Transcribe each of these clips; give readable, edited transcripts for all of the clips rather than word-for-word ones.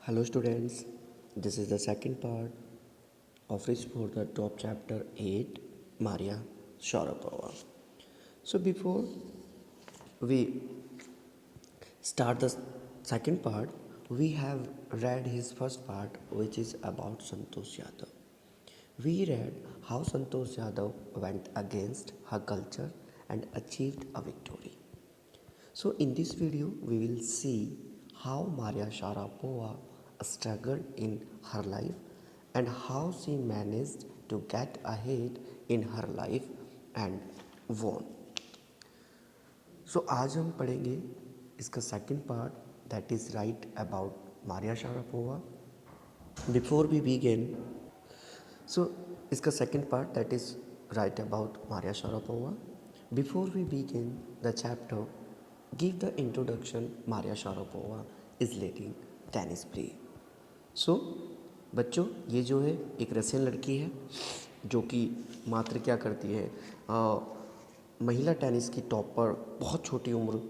Hello students, this is the second part of Rich for the top chapter 8, Maria Sharapova. So before we start the second part, we have read his first part which is about Santosh Yadav. We read how Santosh Yadav went against her culture and achieved a victory. So in this video, we will see how Maria Sharapova struggled in her life and how she managed to get ahead in her life and won. So आज हम पढ़ेंगे इसका second part that is right about Maria Sharapova. Before we begin, so इसका second part that is right about Maria Sharapova. Before we begin the chapter, give the introduction. Maria Sharapova is leading tennis play. So बच्चों, ये जो है एक Russian लड़की है जो कि मात्र क्या करती है, महिला टेनिस की टॉप पर बहुत छोटी उम्र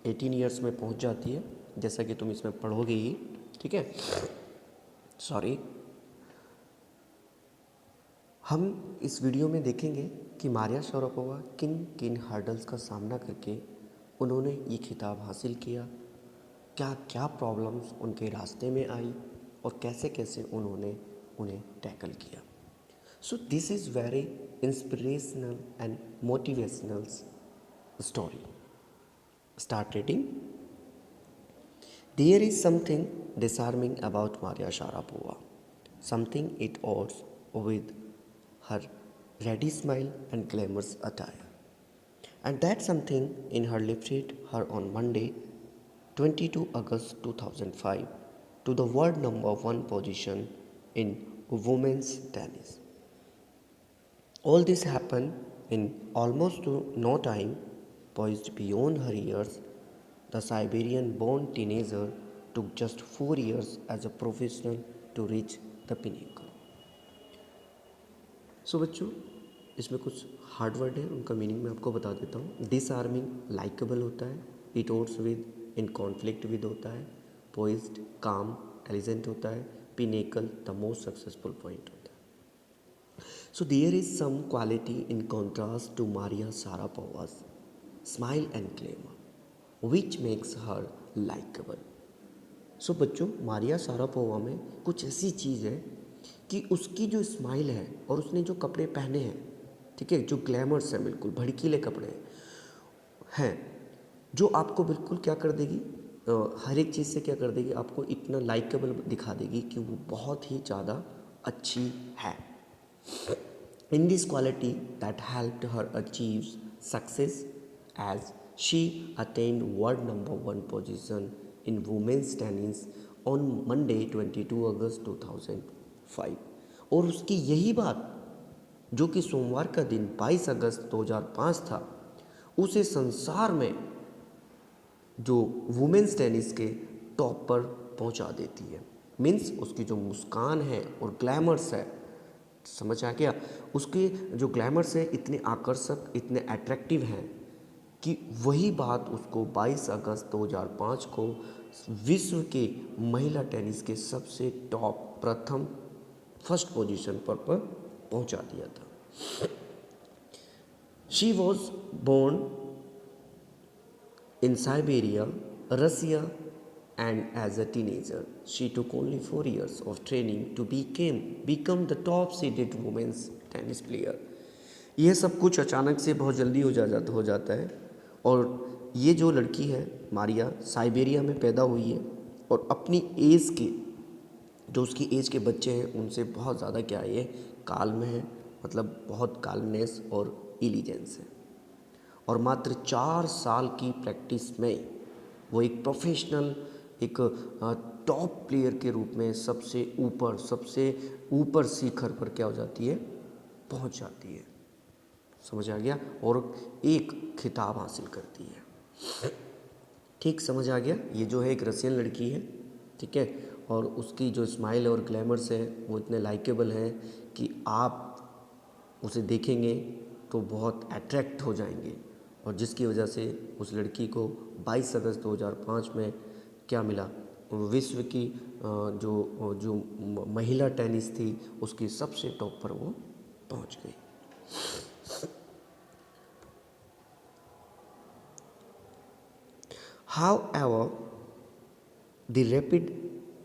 18 ईयर्स में पहुंच जाती है, जैसा कि तुम इसमें पढ़ोगे ही. ठीक है, सॉरी. हम इस वीडियो में देखेंगे कि मारिया शारापोवा किन किन हर्डल्स का सामना करके उन्होंने ये खिताब हासिल किया, क्या क्या प्रॉब्लम्स उनके रास्ते में आई और कैसे कैसे उन्होंने उन्हें टैकल किया. So this is very inspirational and motivational story. Start reading. There is something disarming about Maria Sharapova, something it odds with her ready smile and glamorous attire. And that something in her lifted her on Monday, 22 August 2005, to the world number 1 position in women's tennis. All this happened in almost no time. Poised beyond her years, the Siberian-born teenager took just 4 years as a professional to reach the pinnacle. So बच्चों, इसमें कुछ hard word है, उनका meaning मैं आपको बता देता हूँ. डिसआर्मिंग लाइकेबल होता है, इटोर्स विद इन कॉन्फ्लिक्ट विद होता है, पोइज्ड काम एलिजेंट होता है, pinnacle the most successful point होता है. So there is some quality in contrast to Maria Sharapova's smile and glamour which makes her likable. So बच्चों, मारिया शारापोवा में कुछ ऐसी चीज़ है कि उसकी जो स्माइल है और उसने जो कपड़े पहने हैं, ठीक है, जो ग्लैमर्स हैं, बिल्कुल भड़कीले कपड़े हैं, जो आपको बिल्कुल क्या कर देगी, हर एक चीज़ से क्या कर देगी, आपको इतना लाइकेबल दिखा देगी कि वो बहुत ही ज़्यादा अच्छी है. In this quality that helped her achieve success as she attained world number 1 position in women's tennis on Monday 22 August 2005. और उसकी यही बात जो कि सोमवार का दिन 22 अगस्त 2005 था, उसे संसार में जो वुमेन्स टेनिस के टॉप पर पहुंचा देती है. मीन्स उसकी जो मुस्कान है और ग्लैमर्स है, समझ आ गया, उसके जो ग्लैमर्स है इतने आकर्षक, इतने अट्रैक्टिव हैं कि वही बात उसको 22 अगस्त 2005 को विश्व के महिला टेनिस के सबसे टॉप प्रथम फर्स्ट पोजीशन पर पहुंचा दिया था. She was born in Siberia, Russia, and as a teenager she took only 4 years of training to become the top seeded women's tennis player. यह सब कुछ अचानक से बहुत जल्दी हो जाता है. और ये जो लड़की है मारिया, साइबेरिया में पैदा हुई है और अपनी एज के जो उसकी एज के बच्चे हैं उनसे बहुत ज़्यादा क्या है, ये काल में है, मतलब बहुत कालनेस और इंटेलिजेंस है. और मात्र 4 साल की प्रैक्टिस में वो एक प्रोफेशनल, एक टॉप प्लेयर के रूप में सबसे ऊपर शिखर पर क्या हो जाती है, पहुंच जाती है. समझ आ गया, और एक खिताब हासिल करती है. ठीक समझ आ गया. ये जो है एक रशियन लड़की है, ठीक है, और उसकी जो स्माइल और ग्लैमर्स है वो इतने लाइकेबल हैं कि आप उसे देखेंगे तो बहुत अट्रैक्ट हो जाएंगे. और जिसकी वजह से उस लड़की को 22 अगस्त 2005 में क्या मिला, विश्व की जो जो महिला टेनिस थी उसकी सबसे टॉप पर वो पहुंच गई। However, the rapid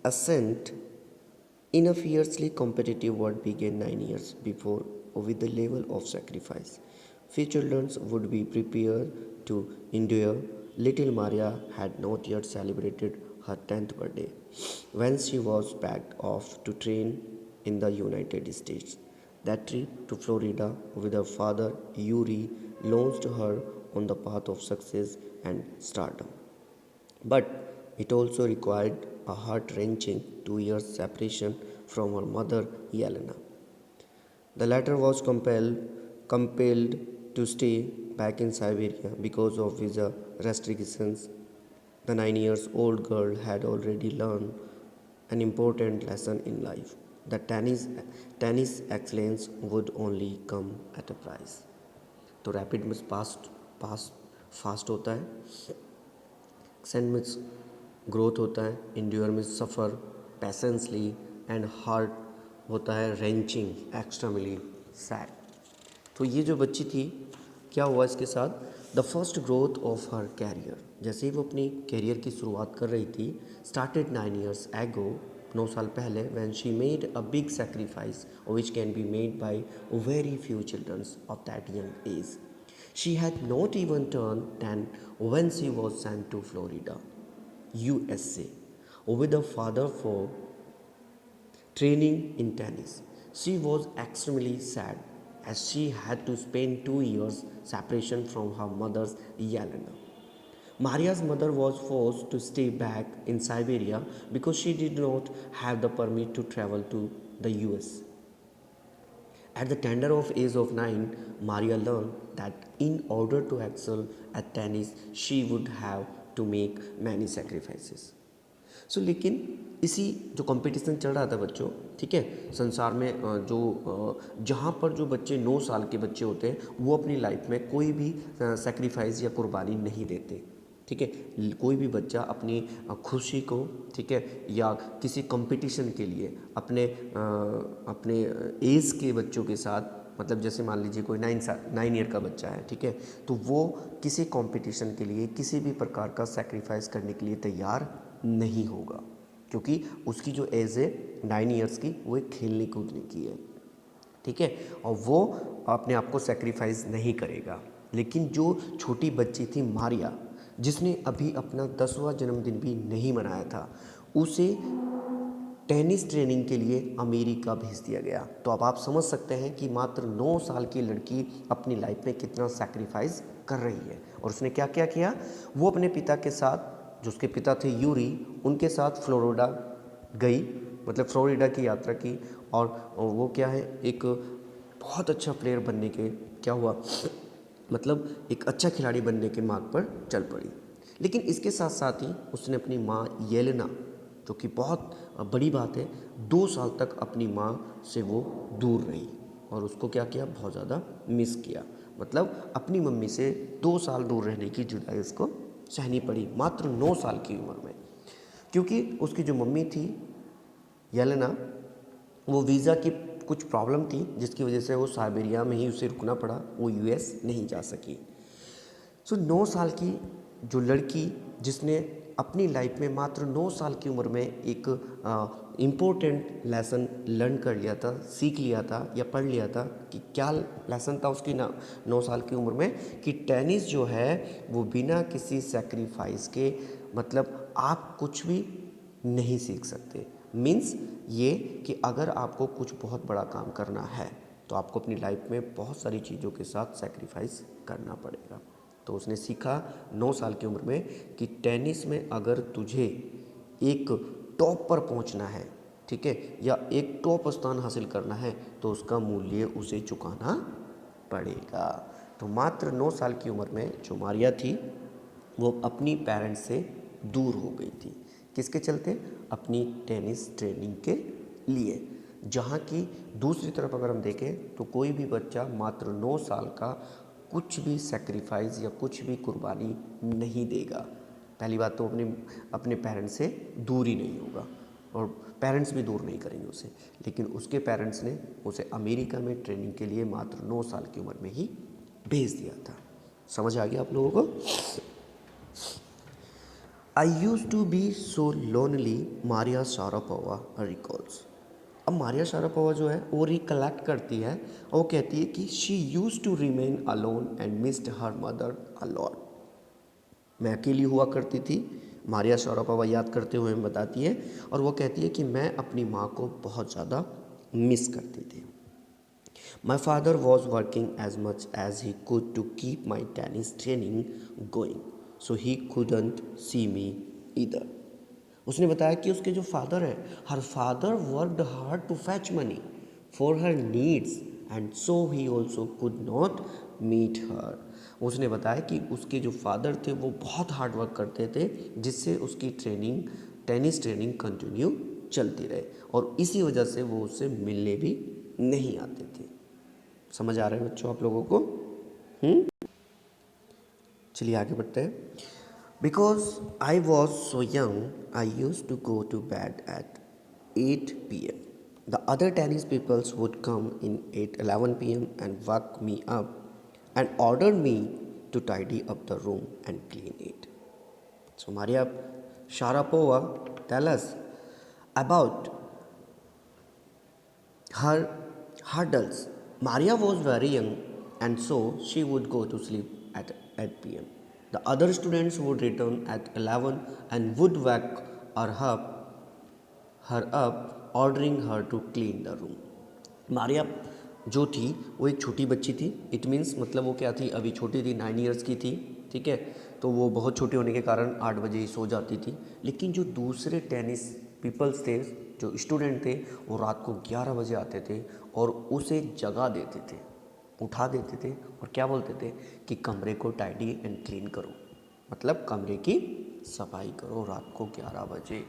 ascent in a fiercely competitive world began 9 years before with the level of sacrifice. Few children would be prepared to endure. Little Maria had not yet celebrated her 10th birthday when she was packed off to train in the United States. That trip to Florida with her father Yuri launched her on the path of success and stardom. But it also required a heart wrenching 2 years separation from her mother Yelena. The latter was compelled to stay back in Siberia because of visa restrictions. The 9 years old girl had already learned an important lesson in life. The tennis excellence would only come at a price. तो rapid में fast होता है, accent में growth होता है, endure में सफ़र पैसेंसली, and heart होता है रेंचिंग एक्सट्रीमली सैड। तो ये जो बच्ची थी, क्या हुआ इसके साथ, the first growth of her career, जैसे ही वो अपनी कैरियर की शुरुआत कर रही थी, स्टार्टेड 9 years एगो, 9 साल पहले, when she made a big sacrifice which can be made by very few childrens of that young age. She had not even turned 10 when she was sent to Florida, USA, with her father for training in tennis. She was extremely sad as she had to spend 2 years separation from her mother's Yelena. Maria's mother was forced to stay back in Siberia because she did not have the permit to travel to the US. At the tender of age of 9, Maria learned that in order to excel at tennis, she would have to make many sacrifices. लेकिन इसी जो competition चल रहा था बच्चों, ठीक है, संसार में जहाँ पर जो बच्चे 9 साल के बच्चे होते हैं वो अपनी लाइफ में कोई भी सेक्रीफाइस या कुर्बानी नहीं देते, ठीक है। कोई भी बच्चा अपनी खुशी को, ठीक है, या किसी कंपटीशन के लिए अपने एज के बच्चों के साथ, मतलब जैसे मान लीजिए कोई 9 ईयर का बच्चा है, ठीक है, तो वो किसी कंपटीशन के लिए किसी भी प्रकार का सेक्रीफाइस करने के लिए तैयार नहीं होगा, क्योंकि उसकी जो एज है 9 ईयर्स की, वो एक खेलने कूदने की है, ठीक है, और वो अपने आप को सेक्रीफाइस नहीं करेगा। लेकिन जो छोटी बच्ची थी मारिया, जिसने अभी अपना 10वां जन्मदिन भी नहीं मनाया था, उसे टेनिस ट्रेनिंग के लिए अमेरिका भेज दिया गया। तो अब आप समझ सकते हैं कि मात्र 9 साल की लड़की अपनी लाइफ में कितना सैक्रिफाइस कर रही है। और उसने क्या क्या किया, वो अपने पिता के साथ, जो उसके पिता थे यूरी, उनके साथ फ्लोरिडा गई, मतलब फ्लोरिडा की यात्रा की, और वो क्या है, एक बहुत अच्छा प्लेयर बनने के, क्या हुआ, मतलब एक अच्छा खिलाड़ी बनने के मार्ग पर चल पड़ी। लेकिन इसके साथ साथ ही उसने अपनी माँ येलेना, जो कि बहुत बड़ी बात है, 2 साल तक अपनी माँ से वो दूर रही और उसको क्या किया, बहुत ज़्यादा मिस किया। मतलब अपनी मम्मी से 2 साल दूर रहने की जुदाई उसको सहनी पड़ी, मात्र 9 साल की उम्र में, क्योंकि उसकी जो मम्मी थी येलेना, वो वीज़ा की कुछ प्रॉब्लम थी, जिसकी वजह से वो साइबेरिया में ही उसे रुकना पड़ा, वो यूएस नहीं जा सकी। 9 साल की जो लड़की, जिसने अपनी लाइफ में मात्र 9 साल की उम्र में एक इम्पोर्टेंट लेसन लर्न कर लिया था, सीख लिया था या पढ़ लिया था, कि क्या लेसन था उसकी 9 साल की उम्र में, कि टेनिस जो है वो बिना किसी सेक्रीफाइस के, मतलब आप कुछ भी नहीं सीख सकते। मीन्स ये कि अगर आपको कुछ बहुत बड़ा काम करना है तो आपको अपनी लाइफ में बहुत सारी चीज़ों के साथ सेक्रीफाइस करना पड़ेगा। तो उसने सीखा 9 साल की उम्र में कि टेनिस में अगर तुझे एक टॉप पर पहुंचना है, ठीक है, या एक टॉप स्थान हासिल करना है, तो उसका मूल्य उसे चुकाना पड़ेगा। तो मात्र 9 साल की उम्र में जो मारिया थी, वो अपनी पेरेंट्स से दूर हो गई थी। किसके चलते, अपनी टेनिस ट्रेनिंग के लिए। जहाँ की दूसरी तरफ अगर हम देखें तो कोई भी बच्चा मात्र 9 साल का कुछ भी सेक्रीफाइस या कुछ भी कुर्बानी नहीं देगा। पहली बात तो अपने पेरेंट्स से दूर ही नहीं होगा और पेरेंट्स भी दूर नहीं करेंगे उसे, लेकिन उसके पेरेंट्स ने उसे अमेरिका में ट्रेनिंग के लिए मात्र 9 साल की उम्र में ही भेज दिया था। समझ आ गया आप लोगों को? I use to be so lonely, Maria Sharapova recalls. अब मारिया शारापोवा जो है वो रिकलेक्ट करती है और वो कहती है कि she use to remain alone and missed her mother a lot. मैं अकेली हुआ करती थी, मारिया शारापोवा याद करते हुए बताती है, और वो कहती है कि मैं अपनी माँ को बहुत ज़्यादा मिस करती थी। My father was working as much as he could to keep my tennis training going, so he couldn't see me either. उसने बताया कि उसके जो फादर है, her father worked hard to fetch money for her needs and so he also could not meet her. उसने बताया कि उसके जो फादर थे वो बहुत हार्ड वर्क करते थे, जिससे उसकी ट्रेनिंग, टेनिस ट्रेनिंग कंटिन्यू चलती रहे, और इसी वजह से वो उससे मिलने भी नहीं आते थे। समझ आ रहा है बच्चों आप लोगों को? चलिए आगे बढ़ते हैं। Because I was so young I use to go to bed at 8 PM. The other tennis peoples would come in at 11 PM and wake me up and order me to tidy up the room and clean it. So Maria Sharapova tell us about her hurdles. Maria was very young and so she would go to sleep at 8 PM. The other students would return at 11 and would wake her up ordering her to clean the room. Maria जो थी वो एक छोटी बच्ची थी। It means मतलब वो क्या थी, अभी छोटी थी, 9 ईयर्स की थी, ठीक है। तो वो बहुत छोटी होने के कारण 8 बजे ही सो जाती थी। लेकिन जो दूसरे टेनिस पीपल्स थे, जो स्टूडेंट थे, वो रात को 11 बजे आते थे और उसे जगा देते थे, उठा देते थे और क्या बोलते थे कि कमरे को टाइडी एंड क्लीन करो, मतलब कमरे की सफाई करो रात को 11 बजे।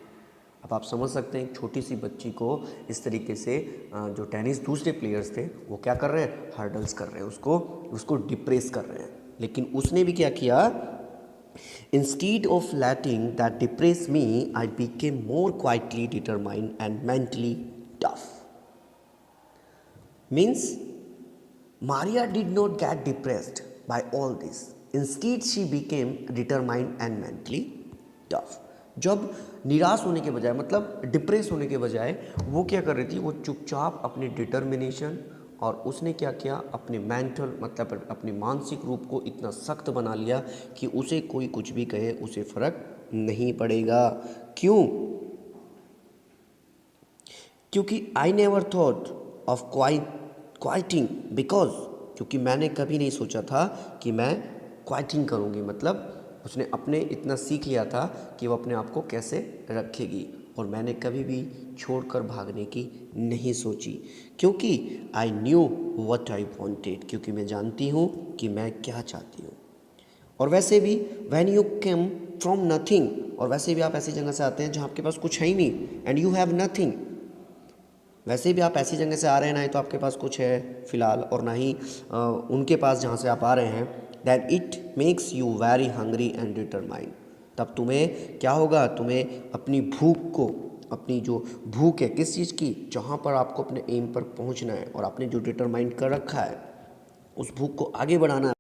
अब आप समझ सकते हैं एक छोटी सी बच्ची को इस तरीके से जो टेनिस दूसरे प्लेयर्स थे वो क्या कर रहे हैं, हर्डल्स कर रहे हैं, उसको डिप्रेस कर रहे हैं। लेकिन उसने भी क्या किया, instead of letting that depress me I became more quietly determined and mentally tough. Means Maria did not get depressed by all this. Instead, she became determined and mentally tough. जब निराश होने के बजाय, मतलब डिप्रेस होने के बजाय, वो क्या कर रही थी, वो चुपचाप अपने डिटर्मिनेशन और उसने क्या किया, अपने मेंटल मतलब अपने मानसिक रूप को इतना सख्त बना लिया कि उसे कोई कुछ भी कहे उसे फर्क नहीं पड़ेगा। क्यों? क्योंकि I never thought of quitting because, क्योंकि मैंने कभी नहीं सोचा था कि मैं क्वाइटिंग करूँगी, मतलब उसने अपने इतना सीख लिया था कि वो अपने आप को कैसे रखेगी, और मैंने कभी भी छोड़कर भागने की नहीं सोची, क्योंकि I knew what I wanted, क्योंकि मैं जानती हूँ कि मैं क्या चाहती हूँ। और वैसे भी when you came from nothing, और वैसे भी आप ऐसी जगह से आते हैं जहाँ आपके पास कुछ है ही नहीं, एंड यू हैव नथिंग। वैसे भी आप ऐसी जगह से आ रहे हैं, ना ही तो आपके पास कुछ है फ़िलहाल और ना ही उनके पास जहाँ से आप आ रहे हैं, that it makes you very hungry and determined. तब तुम्हें क्या होगा, तुम्हें अपनी भूख को, अपनी जो भूख है किस चीज़ की, जहाँ पर आपको अपने एम पर पहुँचना है और आपने जो डिटरमाइंड कर रखा है उस भूख को आगे बढ़ाना है,